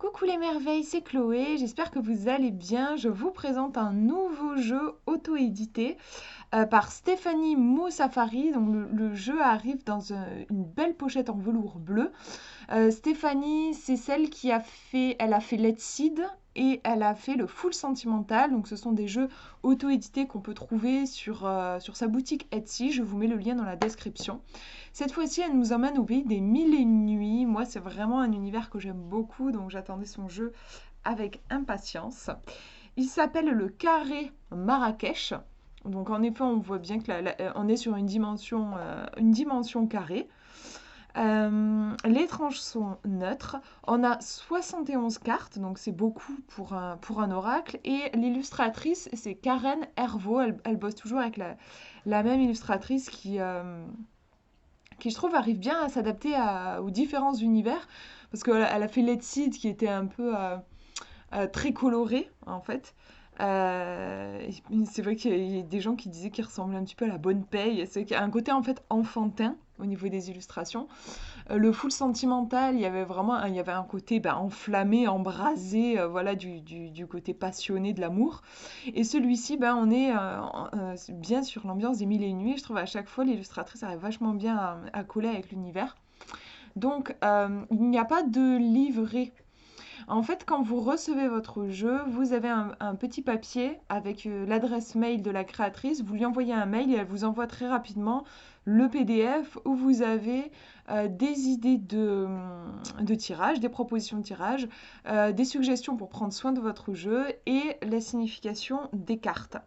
Coucou les merveilles, c'est Chloé, j'espère que vous allez bien. Je vous présente un nouveau jeu auto-édité par Stéphanie Moussafari. Donc le jeu arrive dans une belle pochette en velours bleu. Stéphanie, c'est celle qui elle a fait Let's Seed et elle a fait le Full Sentimental. Donc ce sont des jeux auto-édités qu'on peut trouver sur sa boutique Etsy. Je vous mets le lien dans la description. Cette fois-ci, elle nous emmène au pays des mille et une nuits. Moi, c'est vraiment un univers que j'aime beaucoup, donc j'attendais son jeu avec impatience. Il s'appelle le Carré Marrakech. Donc en effet, on voit bien que on est sur une dimension carrée. Les tranches sont neutres. On a 71 cartes, donc c'est beaucoup pour un oracle. Et l'illustratrice, c'est Karen Hervaux. Elle bosse toujours avec la même illustratrice qui, je trouve, arrive bien à s'adapter aux différents univers. Parce qu'elle a fait Let's Seed, qui était un peu très coloré, en fait. C'est vrai qu'il y a des gens qui disaient qu'il ressemblait un petit peu à la Bonne Paye. C'est qu'il y a un côté, en fait, enfantin au niveau des illustrations. Le full sentimental, il y avait un côté enflammé, embrasé, voilà, du côté passionné de l'amour. Et celui-ci, on est bien sur l'ambiance des mille et une nuits. Je trouve à chaque fois l'illustratrice arrive vachement bien à coller avec l'univers. Donc, il n'y a pas de livret. En fait, quand vous recevez votre jeu, vous avez un petit papier avec l'adresse mail de la créatrice. Vous lui envoyez un mail et elle vous envoie très rapidement le PDF où vous avez des idées de tirage, des propositions de tirage, des suggestions pour prendre soin de votre jeu et la signification des cartes.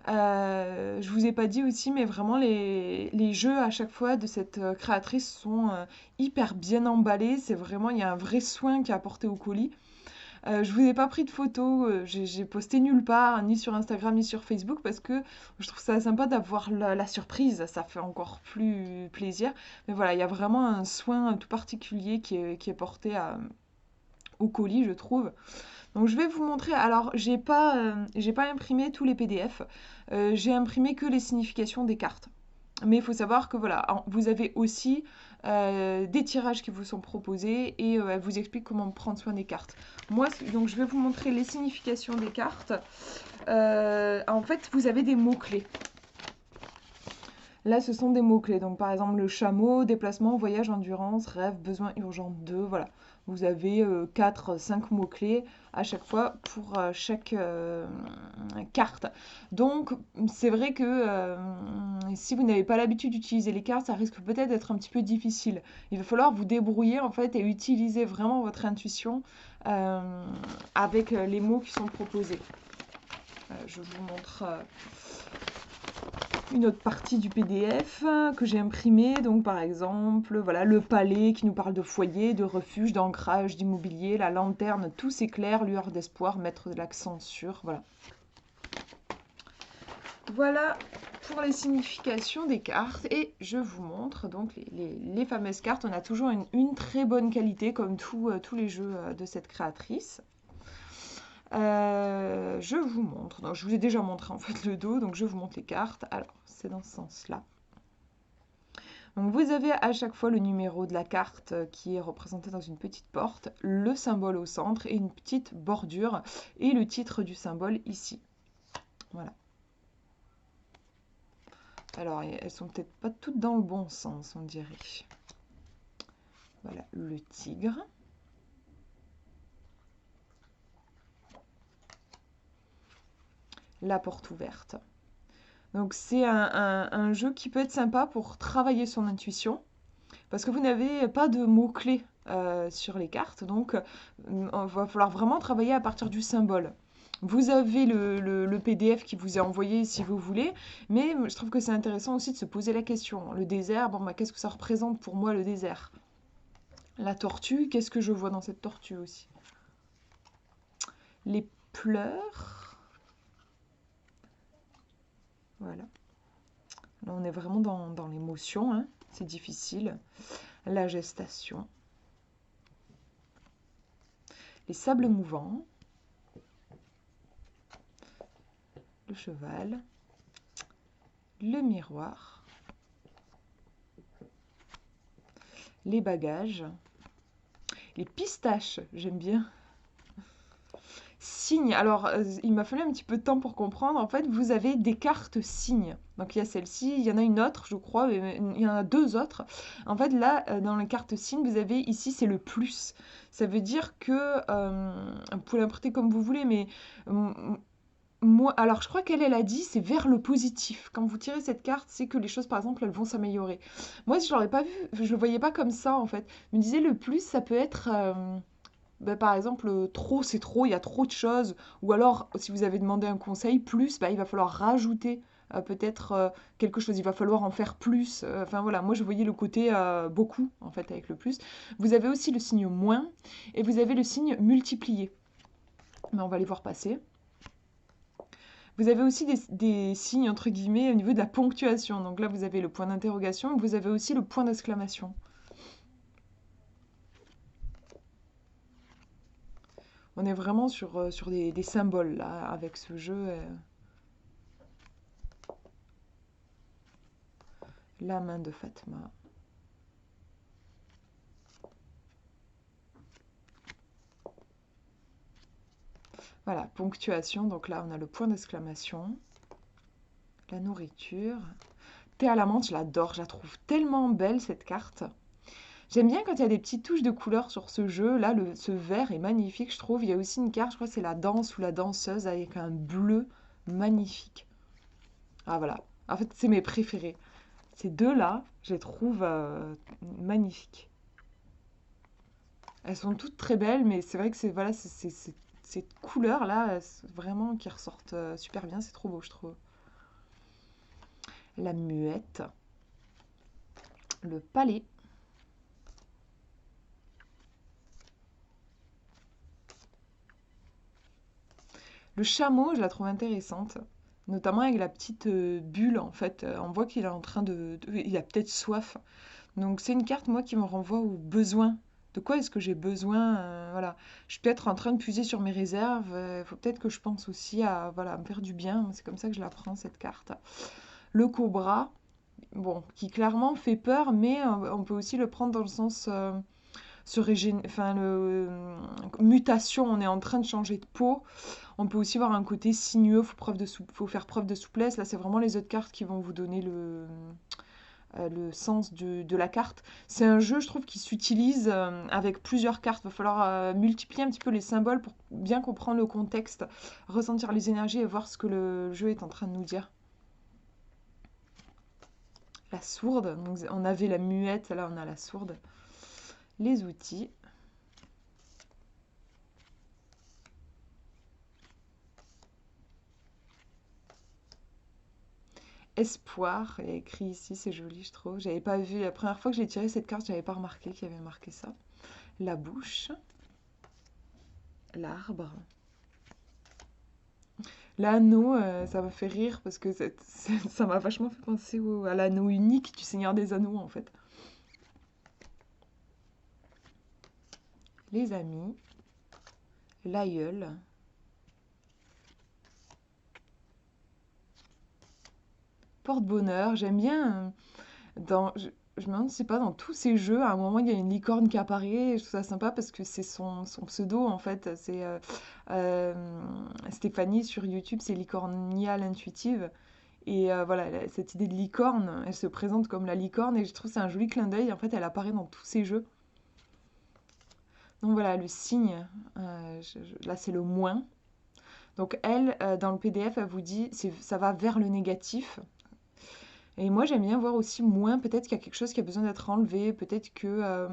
Je vous ai pas dit aussi, mais vraiment les jeux à chaque fois de cette créatrice sont hyper bien emballés. C'est vraiment, il y a un vrai soin qui est apporté au colis. Je vous ai pas pris de photos, j'ai posté nulle part, ni sur Instagram, ni sur Facebook, parce que je trouve ça sympa d'avoir la surprise, ça fait encore plus plaisir. Mais voilà, il y a vraiment un soin tout particulier qui est porté au colis, je trouve. Donc je vais vous montrer. Alors j'ai pas imprimé tous les PDF. J'ai imprimé que les significations des cartes. Mais il faut savoir que voilà, vous avez aussi des tirages qui vous sont proposés et elle vous explique comment prendre soin des cartes. Moi, donc je vais vous montrer les significations des cartes. En fait, vous avez des mots-clés. Là, ce sont des mots-clés. Donc, par exemple, le chameau, déplacement, voyage, endurance, rêve, besoin urgent de. Voilà. Vous avez 4-5 mots-clés à chaque fois pour chaque carte. Donc, c'est vrai que si vous n'avez pas l'habitude d'utiliser les cartes, ça risque peut-être d'être un petit peu difficile. Il va falloir vous débrouiller en fait et utiliser vraiment votre intuition avec les mots qui sont proposés. Je vous montre une autre partie du PDF que j'ai imprimé. Donc par exemple, voilà, le palais qui nous parle de foyer, de refuge, d'ancrage, d'immobilier, la lanterne, tout s'éclaire, lueur d'espoir, mettre de l'accent sur, voilà. Voilà pour les significations des cartes et je vous montre donc les fameuses cartes. On a toujours une très bonne qualité comme tous les jeux de cette créatrice. Je vous montre, donc, je vous ai déjà montré en fait le dos, donc je vous montre les cartes. Alors, c'est dans ce sens-là. Donc vous avez à chaque fois le numéro de la carte qui est représenté dans une petite porte, le symbole au centre et une petite bordure et le titre du symbole ici. Voilà. Alors, elles sont peut-être pas toutes dans le bon sens, on dirait. Voilà, le tigre. La porte ouverte. Donc c'est un jeu qui peut être sympa pour travailler son intuition, parce que vous n'avez pas de mots-clés sur les cartes, donc il va falloir vraiment travailler à partir du symbole. Vous avez le PDF qui vous est envoyé si vous voulez, mais je trouve que c'est intéressant aussi de se poser la question. Le désert, bon, qu'est-ce que ça représente pour moi le désert? La tortue, qu'est-ce que je vois dans cette tortue aussi? Les pleurs, voilà. Là, on est vraiment dans l'émotion, hein. C'est difficile. La gestation. Les sables mouvants. Le cheval. Le miroir. Les bagages. Les pistaches, j'aime bien. Signes. Alors, il m'a fallu un petit peu de temps pour comprendre. En fait, vous avez des cartes signes. Donc, il y a celle-ci, il y en a une autre, je crois, il y en a deux autres. En fait, là, dans les cartes signes, vous avez ici, c'est le plus. Ça veut dire que, vous pouvez l'interpréter comme vous voulez, mais moi, alors je crois qu'elle, elle a dit, c'est vers le positif. Quand vous tirez cette carte, c'est que les choses, par exemple, elles vont s'améliorer. Moi, je l'aurais pas vu, je le voyais pas comme ça, en fait. Je me disais, le plus, ça peut être... bah, par exemple, trop c'est trop, il y a trop de choses. Ou alors, si vous avez demandé un conseil, plus, bah, il va falloir rajouter peut-être quelque chose, il va falloir en faire plus. Enfin voilà, moi je voyais le côté beaucoup en fait avec le plus. Vous avez aussi le signe moins et vous avez le signe multiplié. Mais on va les voir passer. Vous avez aussi des signes entre guillemets au niveau de la ponctuation. Donc là, vous avez le point d'interrogation, vous avez aussi le point d'exclamation. On est vraiment sur des symboles là, avec ce jeu. La main de Fatma. Voilà, ponctuation. Donc là, on a le point d'exclamation. La nourriture. Thé à la menthe, je l'adore. Je la trouve tellement belle, cette carte. J'aime bien quand il y a des petites touches de couleur sur ce jeu. Là, ce vert est magnifique, je trouve. Il y a aussi une carte, je crois que c'est la danse ou la danseuse avec un bleu magnifique. Ah voilà. En fait, c'est mes préférés. Ces deux-là, je les trouve magnifiques. Elles sont toutes très belles, mais c'est vrai que c'est voilà, ces couleurs-là, vraiment qui ressortent super bien. C'est trop beau, je trouve. La muette. Le palais. Le chameau, je la trouve intéressante. Notamment avec la petite bulle, en fait. On voit qu'il est en train il a peut-être soif. Donc c'est une carte, moi, qui me renvoie au besoin. De quoi est-ce que j'ai besoin voilà. Je suis peut-être en train de puiser sur mes réserves. Il faut peut-être que je pense aussi à, voilà, à me faire du bien. C'est comme ça que je la prends, cette carte. Le cobra, bon, qui clairement fait peur, mais on peut aussi le prendre dans le sens enfin, mutation. On est en train de changer de peau. On peut aussi voir un côté sinueux. Faut faire preuve de souplesse. Là, c'est vraiment les autres cartes qui vont vous donner le sens de la carte. C'est un jeu, je trouve, qui s'utilise avec plusieurs cartes. Il va falloir multiplier un petit peu les symboles pour bien comprendre le contexte, ressentir les énergies et voir ce que le jeu est en train de nous dire. La sourde, donc on avait la muette, là on a la sourde. Les outils. Espoir, il y a écrit ici, c'est joli, je trouve. J'avais pas vu, la première fois que j'ai tiré cette carte, j'avais pas remarqué qu'il y avait marqué ça. La bouche. L'arbre. L'anneau, ça m'a fait rire parce que ça m'a vachement fait penser à l'anneau unique du Seigneur des Anneaux, en fait. Les amis. L'aïeul. Porte-bonheur, j'aime bien. Je me demande si c'est pas dans tous ces jeux, à un moment il y a une licorne qui apparaît, et je trouve ça sympa parce que c'est son pseudo en fait, c'est Stéphanie sur YouTube, c'est Licornia l'intuitive. Et voilà, cette idée de licorne, elle se présente comme la licorne et je trouve que c'est un joli clin d'œil, en fait elle apparaît dans tous ces jeux. Donc voilà, le signe, là c'est le moins. Donc elle, dans le PDF, elle vous dit, ça va vers le négatif. Et moi, j'aime bien voir aussi moins, peut-être qu'il y a quelque chose qui a besoin d'être enlevé, peut-être que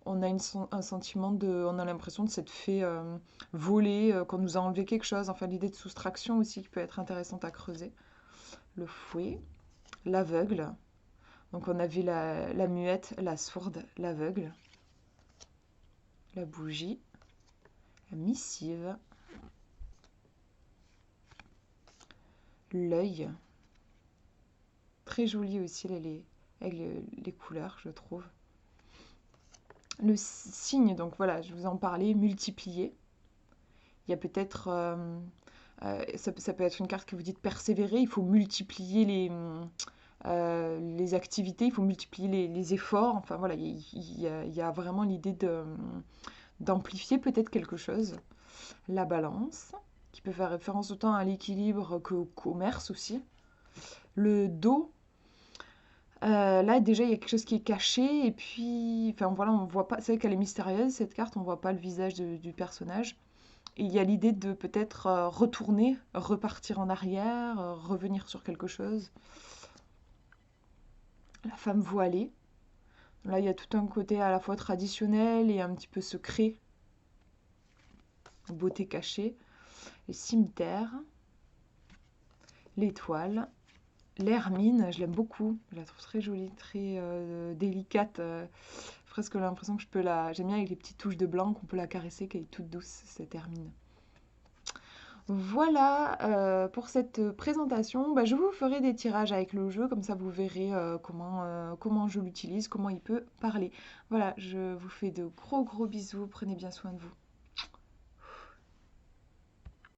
on a un sentiment on a l'impression de s'être fait voler, qu'on nous a enlevé quelque chose. Enfin, l'idée de soustraction aussi qui peut être intéressante à creuser. Le fouet, l'aveugle. Donc on a vu la muette, la sourde, l'aveugle, la bougie, la missive, l'œil. Très joli aussi avec les couleurs, je trouve. Le signe, donc voilà, je vous en parlais, multiplier. Il y a peut-être, ça peut être une carte que vous dites persévérer, il faut multiplier les activités, il faut multiplier les efforts. Enfin voilà, il y a vraiment l'idée d'amplifier peut-être quelque chose. La balance, qui peut faire référence autant à l'équilibre qu'au commerce aussi. Le dos, là déjà il y a quelque chose qui est caché et puis, enfin voilà, on voit pas, c'est vrai qu'elle est mystérieuse cette carte, on voit pas le visage du personnage. Et il y a l'idée de peut-être retourner, repartir en arrière, revenir sur quelque chose. La femme voilée. Là, il y a tout un côté à la fois traditionnel et un petit peu secret, beauté cachée. Les cimetières, l'étoile, l'hermine, je l'aime beaucoup. Je la trouve très jolie, très délicate. Presque l'impression que je peux la... J'aime bien avec les petites touches de blanc qu'on peut la caresser, qu'elle est toute douce, cette hermine. Voilà pour cette présentation. Bah, je vous ferai des tirages avec le jeu, comme ça vous verrez comment je l'utilise, comment il peut parler. Voilà, je vous fais de gros bisous, prenez bien soin de vous.